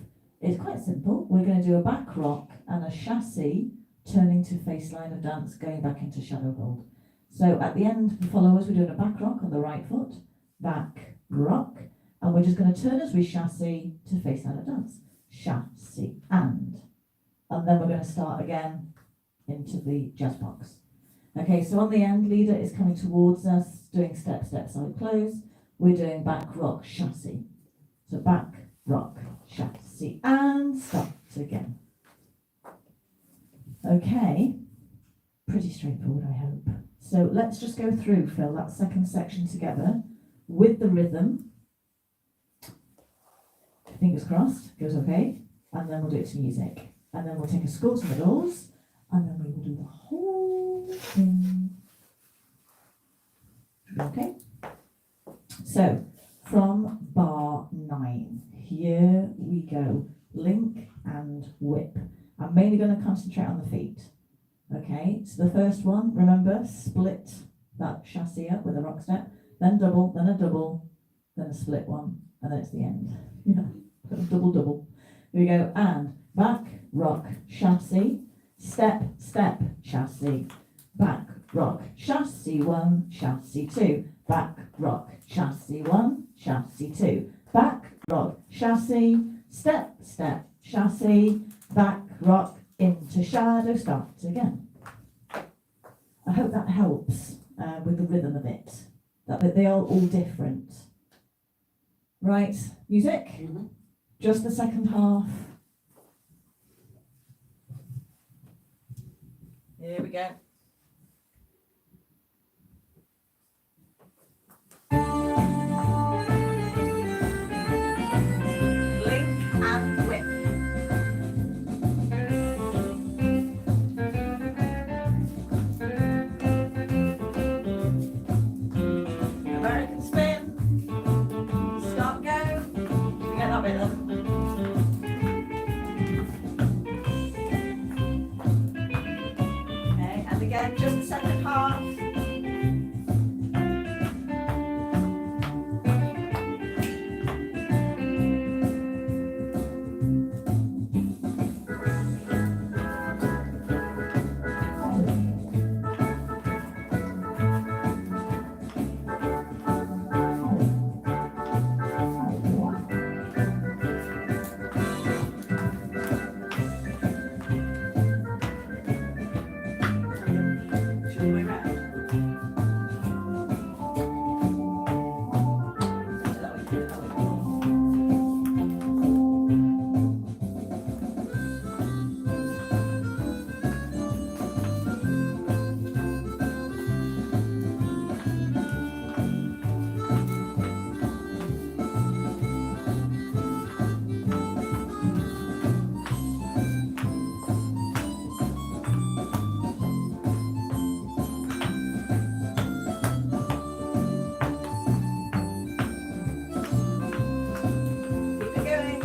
It's quite simple. We're going to do a back rock and a chassis turning to face line of dance, going back into shadow hold. So at the end, the followers, we're doing a back rock on the right foot, back rock, and we're just going to turn as we chassis to face line of dance. Chassis and then we're going to start again into the jazz box. Okay, so on the end, leader is coming towards us, doing step, step, side close. We're doing back rock, chassis. So back rock, chassis, and start again. Okay, pretty straightforward, I hope. So let's just go through, Phil, that second section together with the rhythm. Fingers crossed, goes okay. And then we'll do it to music. And then we'll take a score to middles, and then we will do the whole thing. Okay? So, from bar 9, here we go. Link and whip. I'm mainly going to concentrate on the feet. Okay, so the first one, remember, split that chassis up with a rock step, then double, then a double, then a split one, and then it's the end. Yeah, double, double. Here we go, and back, rock, chassis, step, step, chassis, back, rock, chassis 1, chassis 2, back, rock, chassis 1, chassis 2, back, rock, chassis, step, step, chassis, back, rock, into shadow, start again. I hope that helps with the rhythm of it, that they are all different. Right, music, just the second half. Here we go. Link and whip. American spin. Stop, go. We get that rhythm. Okay, and again, just the second half. Should we wait round? Is that what you do? Keep it going.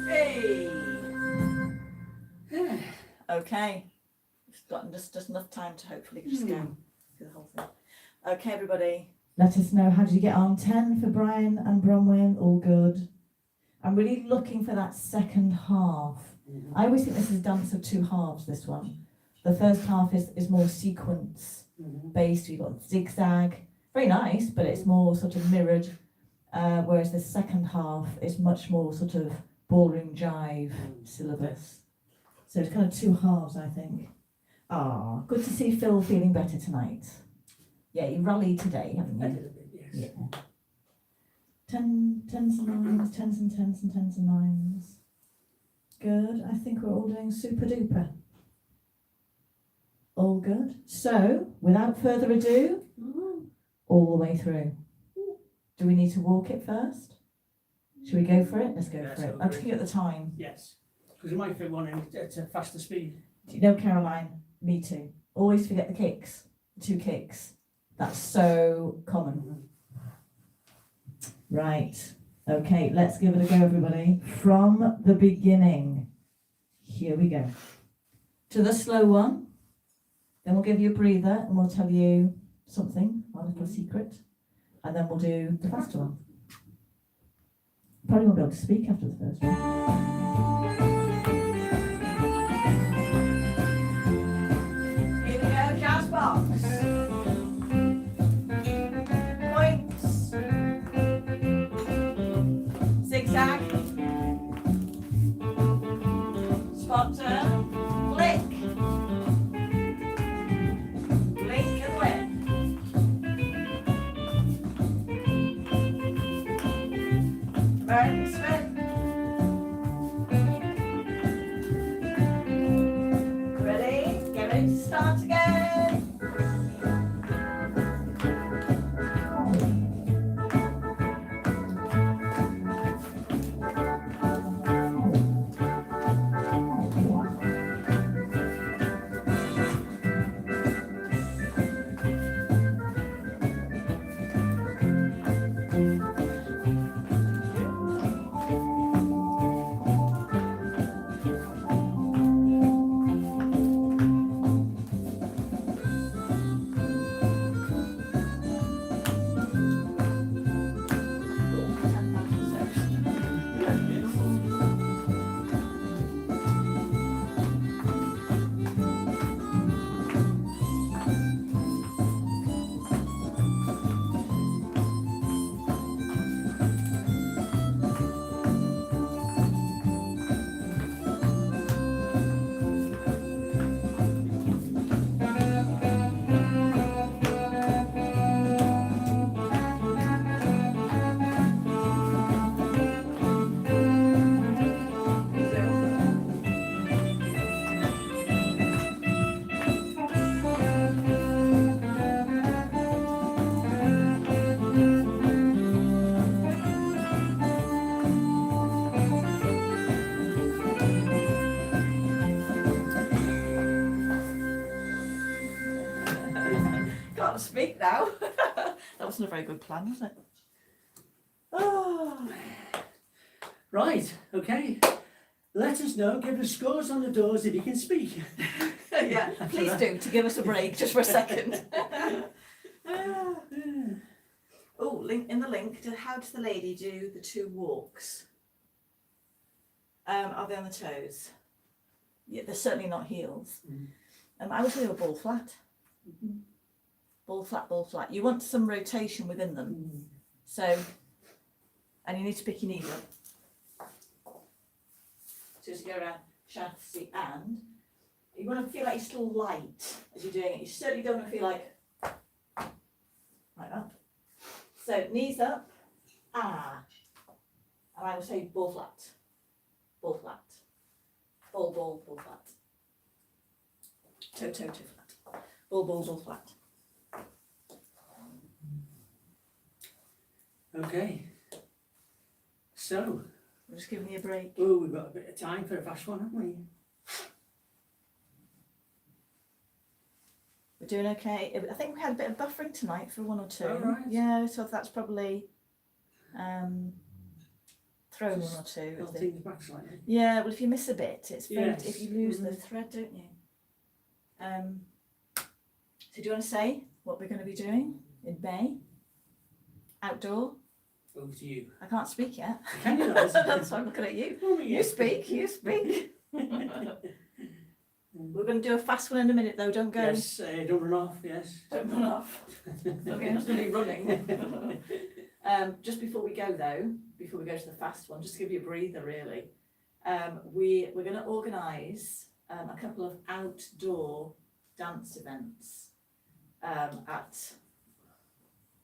Hey. Okay. We've got just enough time to hopefully just go. through the whole thing. Okay, everybody. Let us know, how did you get on? 10 for Brian and Bronwyn, all good. I'm really looking for that second half. I always think this is a dance of two halves, this one. The first half is more sequence based, you've got zigzag, very nice, but it's more sort of mirrored, whereas the second half is much more sort of ballroom jive syllabus. So it's kind of two halves, I think. Ah, good to see Phil feeling better tonight. Yeah, you rallied today, haven't A you? little bit, yes. Yeah. Tens and nines, tens and tens and tens and nines. Good, I think we're all doing super duper. All good. So, without further ado, all the way through. Do we need to walk it first? Should we go for it? Let's go Yes, for it. go I'm for looking at the time. Yes, because we might fit one in at a faster speed. Do you know, Caroline? Me too. Always forget the kicks. The 2 kicks. That's so common. Right. Okay, let's give it a go, everybody. From the beginning. Here we go. To the slow one. Then we'll give you a breather and we'll tell you something, our little secret. And then we'll do the faster one. Probably won't be able to speak after the first one. Here we go, jazz box. Points. Zigzag. Spot turn. Flick. Blink and whip. Burn, spin. Ready? Get ready to start again. Can't speak now. That wasn't a very good plan, was it? Oh. Right, okay. Let us know, give us scores on the doors if you can speak. Yeah, please do, to give us a break just for a second. Oh, link in the link to how does the lady do the 2 walks? Are they on the toes? Yeah, they're certainly not heels. I would say they were ball flat. Ball flat, ball flat. You want some rotation within them. So, and you need to pick your knees up. So as you go around, shaft, see, and you want to feel like you're still light as you're doing it. You certainly don't want to feel like that. So knees up, and I would say ball flat, ball flat, ball, ball, ball flat, toe, toe, toe flat, ball, ball, ball flat. Okay. So, We're just giving you a break. oh, we've got a bit of time for a fast one, haven't we? We're doing okay. I think we had a bit of buffering tonight for 1 or 2. Oh, right. Yeah, so that's probably thrown Just 1 or 2. Got things back slightly. Yeah, well, if you miss a bit, it's very, Yes. if you lose the thread, don't you? So do you want to say what we're going to be doing in May. Outdoor. Over to you. I can't speak yet. Can you not? That's why I'm looking at you. Oh, You yes. speak, you speak. We're going to do a fast one in a minute though, don't go. Yes, don't run off, yes. Don't run off. Okay, I'm just going to be running. Just before we go though, before we go to the fast one, just to give you a breather really, we're going to organise a couple of outdoor dance events at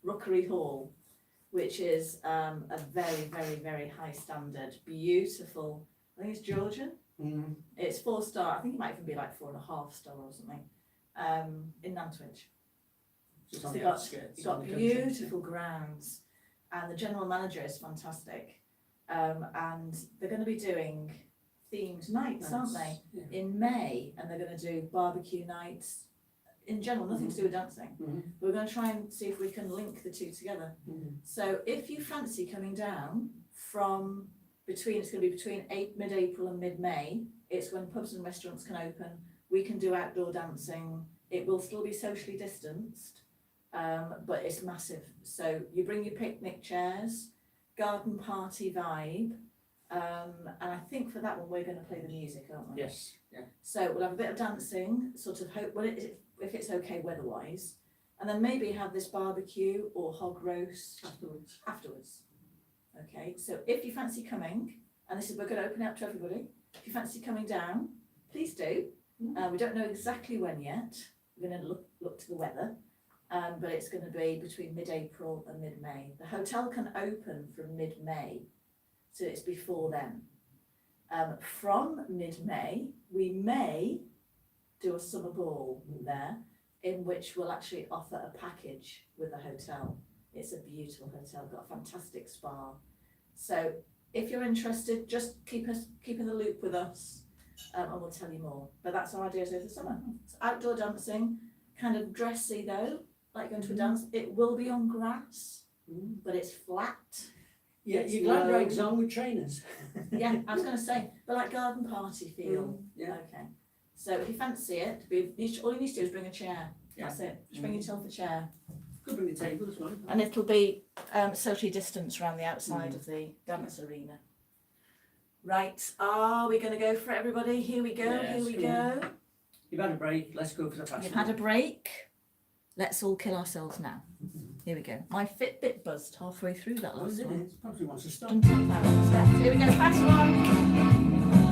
Rookery Hall, which is a very, very, very high standard, beautiful, I think it's Georgian. Mm. It's 4-star, I think it might even be like 4.5-star or something, in Nantwich. Just on They've the got, outskirts. they've got on the country. beautiful grounds, and the general manager is fantastic. And they're going to be doing themed nights, aren't they? Yeah. In May, and they're going to do barbecue nights. In general, nothing to do with dancing. Mhm. We're going to try and see if we can link the two together. Mhm. So if you fancy coming down from between, it's going to be between mid-April and mid-May. It's when pubs and restaurants can open. We can do outdoor dancing. It will still be socially distanced, but it's massive. So you bring your picnic chairs, garden party vibe, and I think for that one we're going to play the music, aren't we? Yes, yeah. So we'll have a bit of dancing, sort of hope, well, if it's okay weather-wise, and then maybe have this barbecue or hog roast afterwards. Okay, so if you fancy coming, and this is, we're going to open it up to everybody, if you fancy coming down, please do. We don't know exactly when yet. We're going to look to the weather, but it's going to be between mid-April and mid-May. The hotel can open from mid-May, so it's before then. From mid-May, we may do a summer ball there, in which we'll actually offer a package with the hotel. It's a beautiful hotel, got a fantastic spa. So if you're interested, just keep in the loop with us, and we'll tell you more. But that's our ideas over the summer. It's outdoor dancing, kind of dressy though, like going to a dance. It will be on grass, but it's flat. Yeah, It's you're glad low. rags on with trainers. Yeah, I was going to say, but like garden party feel. Yeah. Okay. So if you fancy it, all you need to do is bring a chair. That's it. Just bring yourself a chair. Could bring the table as well. And it'll be socially distanced around the outside of the dance arena. Right, are we going to go for it, everybody? Here we go, Yes, here we come on. go. You've had a break, let's go for the fast You've one. had a break. Let's all kill ourselves now. Here we go. My Fitbit buzzed halfway through that Oh, last did one. it? Probably wants to stop. Done 10,000 steps. Here we go, fast one.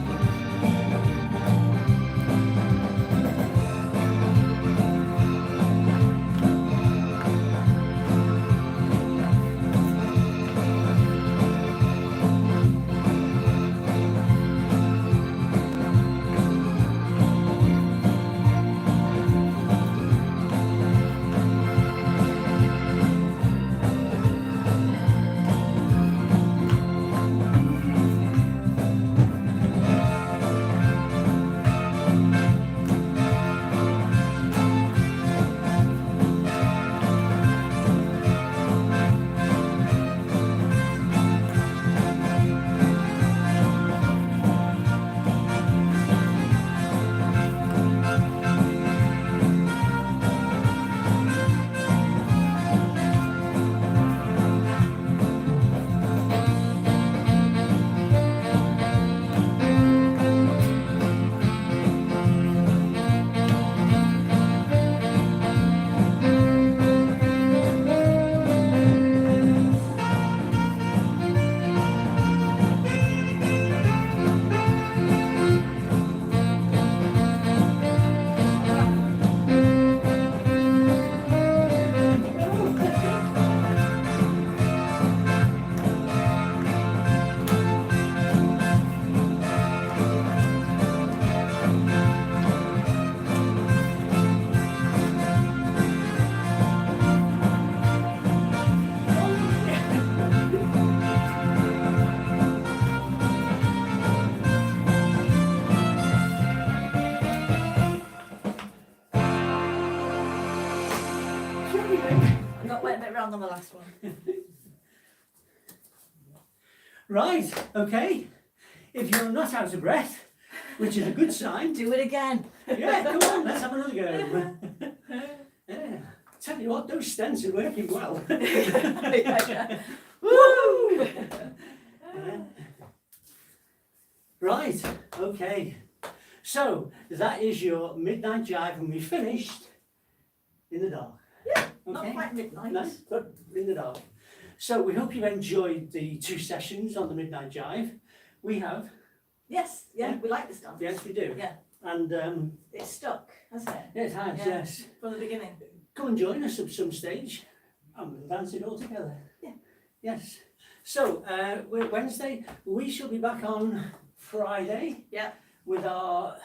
I got went a bit wrong on the last one. Right, okay. If you're not out of breath, which is a good sign, Do it again. yeah, come on, let's have another go. Yeah. Tell you what, those stents are working well. Woo! Right, okay. So that is your midnight jive, and we finished in the dark. Not quite midnight. No, but in the dark. So we hope you enjoyed the 2 sessions on the midnight jive. We have, Yes, yeah, Yeah. we like this dance. yes, we do. Yeah. And It's stuck, hasn't it? it has, Yeah. yes. From the beginning. Come and join us at some stage, and we'll dance it all together. Yeah. Yes. So Wednesday we shall be back on Friday. Yeah. With our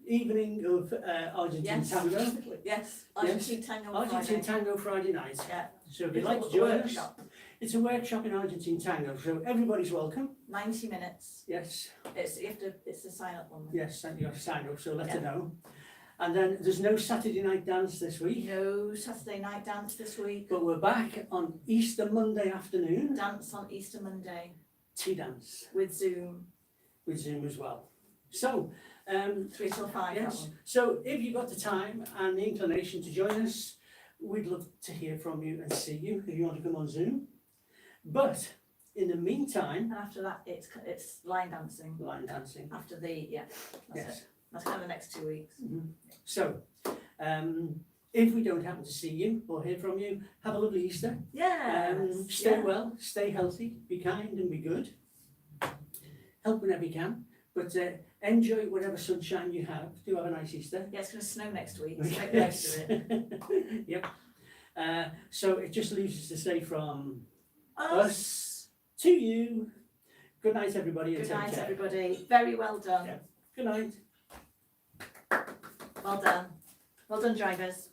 evening of Argentine Yes. tango. Yes, Argentine Tango on Argentine Friday. tango Friday night. Yeah. So if It's you'd like a to join us, workshop, it's a workshop in Argentine tango. So everybody's welcome. 90 minutes. Yes. It's the sign up one. Yes, and you have to sign up. So let Yeah. her know. And then there's no Saturday night dance this week, No Saturday night dance this week. but we're back on Easter Monday afternoon. Dance on Easter Monday Tea dance with Zoom, with Zoom as well. So 3 till 5. that yes. one. So if you've got the time and the inclination to join us, we'd love to hear from you and see you if you want to come on Zoom. But in the meantime, And after that, it's line dancing. line dancing. After that's Yes. it. That's kind of the next 2 weeks. Mhm. So if we don't happen to see you or hear from you, have a lovely Easter. Yeah. Stay well, stay healthy, be kind and be good. Help whenever you can, but enjoy whatever sunshine you have. Do have a nice Easter. Yeah, it's going to snow next week. So make the most of it. Yep. So it just leaves us to say from Us. to you, good night everybody and Good take night, care. everybody. Very well done. Yeah. Good night. Well done. Well done, drivers.